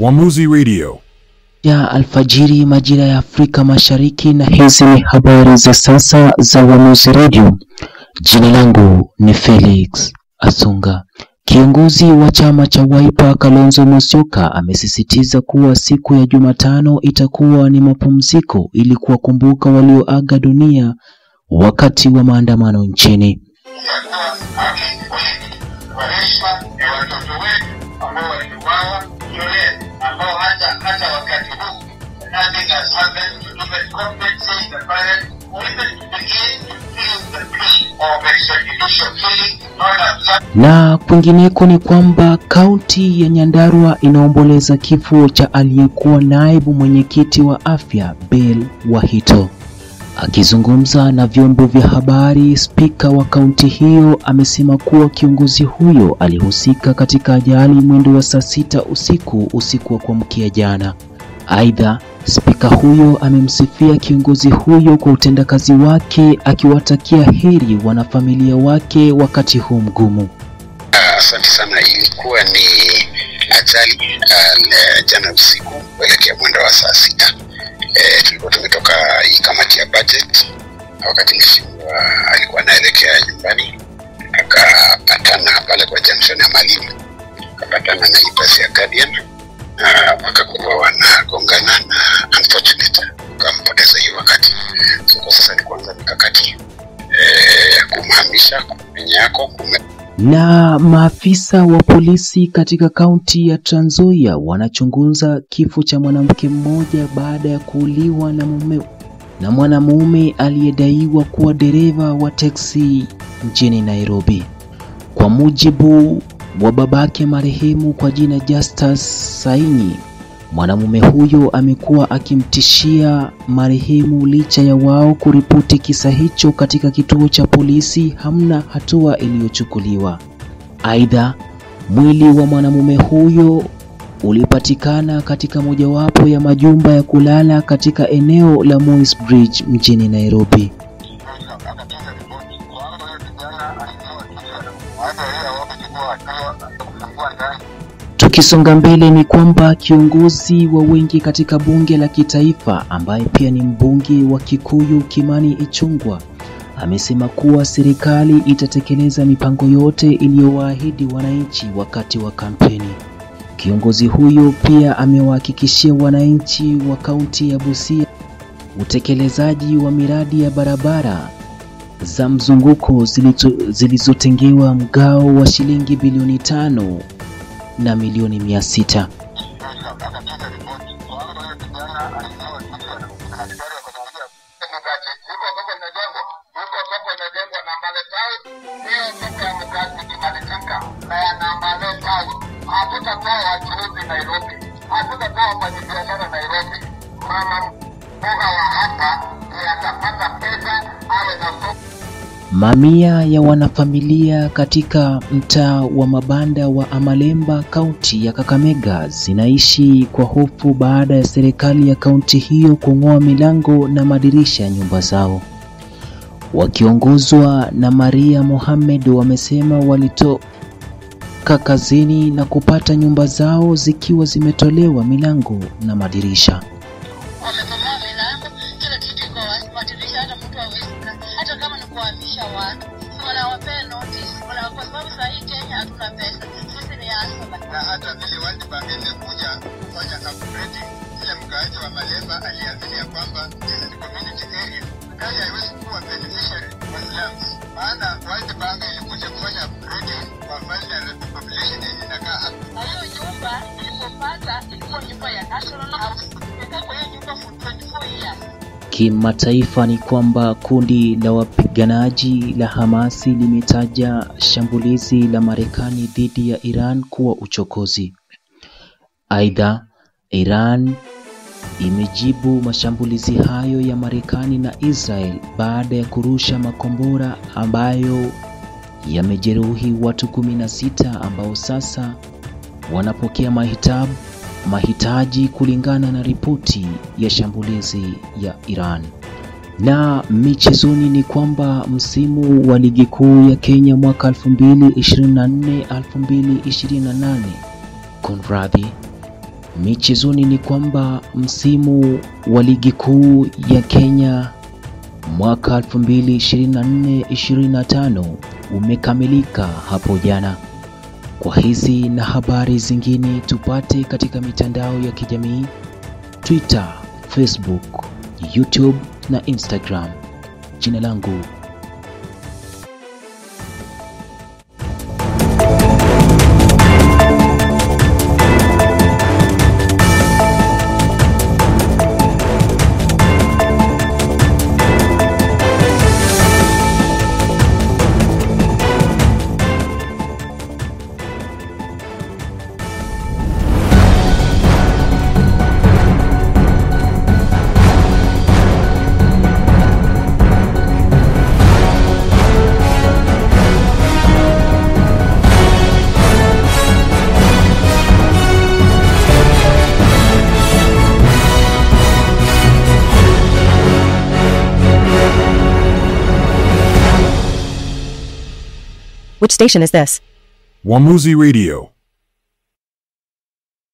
Wamuzi Radio ya alfajiri majira ya Afrika Mashariki, na hizi ni habari za sasa za Wamuzi Radio. Jina langu ni Felix Asunga. Kiongozi wa chama cha Wiper Kalonzo Musyoka amesisitiza kuwa siku ya Jumatano itakuwa ni mapumziko ili kuwakumbuka walioaga dunia wakati wa maandamano nchini. Na kwingineko ni kwamba kaunti ya Nyandarua inaomboleza kifo cha aliyekuwa naibu mwenyekiti wa afya Bell Wahito. Akizungumza na vyombo vya habari, spika wa kaunti hiyo amesema kuwa kiongozi huyo alihusika katika ajali mwendo wa saa 6 usiku wa kuamkia jana. Aidha, spika huyo amemsifia kiongozi huyo kwa utendakazi wake, akiwatakia heri wanafamilia wake wakati huu mgumu. Asante sana. Ilikuwa ni ajali jana usiku kuelekea mwendo wa saa 6. Tulikuwa tumetoka kamati ya budget, wakati mheshimiwa alikuwa anaelekea nyumbani, akapatana pale kwa junction ya Malima, akapatana na basi ya Guardian, wakakuwa wanagongana na unfortunate kampoteza hiyo wakati. Kwa sasa ni kuanza mikakati kumhamisha kwenye yako Na maafisa wa polisi katika kaunti ya Trans Nzoia wanachunguza kifo cha mwanamke mmoja baada ya kuuliwa na mwanamume aliyedaiwa kuwa dereva wa teksi mjini Nairobi. Kwa mujibu wa babake marehemu kwa jina Justus Saini, mwanamume huyo amekuwa akimtishia marehemu licha ya wao kuripoti kisa hicho katika kituo cha polisi. Hamna hatua iliyochukuliwa. Aidha, mwili wa mwanamume huyo ulipatikana katika mojawapo ya majumba ya kulala katika eneo la Moi's Bridge mjini Nairobi. Tukisonga mbele ni kwamba kiongozi wa wengi katika bunge la kitaifa ambaye pia ni mbunge wa Kikuyu Kimani Ichung'wah amesema kuwa serikali itatekeleza mipango yote iliyowaahidi wananchi wakati wa kampeni. Kiongozi huyo pia amewahakikishia wananchi wa kaunti ya Busia utekelezaji wa miradi ya barabara za mzunguko zilizotengewa mgao wa shilingi bilioni 5 na milioni 600. Mamia ya wanafamilia katika mtaa wa mabanda wa Amalemba, kaunti ya Kakamega, zinaishi kwa hofu baada ya serikali ya kaunti hiyo kung'oa milango na madirisha ya nyumba zao. Wakiongozwa na Maria Mohamed wamesema walitoka kazini na kupata nyumba zao zikiwa zimetolewa milango na madirisha. Hata vile watu bangeze kuja kufanya upgrade ile mkaaji wa Malemba aliamini ya kwamba hizi ni community area, kali haiwezi kuwa beneficiary wa slums. Maana watu banga ilikuja kufanya upgrade kwa vulnerable population inakaa hapa. Na hiyo nyumba ilipopata ilikuwa nyumba ya National House. Kwa hiyo nyumba for 24 years. Kimataifa ni kwamba kundi la wapiganaji la Hamasi limetaja shambulizi la Marekani dhidi ya Iran kuwa uchokozi. Aidha, Iran imejibu mashambulizi hayo ya Marekani na Israel baada ya kurusha makombora ambayo yamejeruhi watu 16 ambao sasa wanapokea mahitaji kulingana na ripoti ya shambulizi ya Iran. Na michezoni ni kwamba msimu wa ligi kuu ya Kenya mwaka 2024-2028 Michezoni ni kwamba msimu wa ligi kuu ya Kenya mwaka 2024-25 umekamilika hapo jana. Kwa hizi na habari zingine tupate katika mitandao ya kijamii Twitter, Facebook, YouTube na Instagram. Jina langu Which station is this? Wamuzi Radio.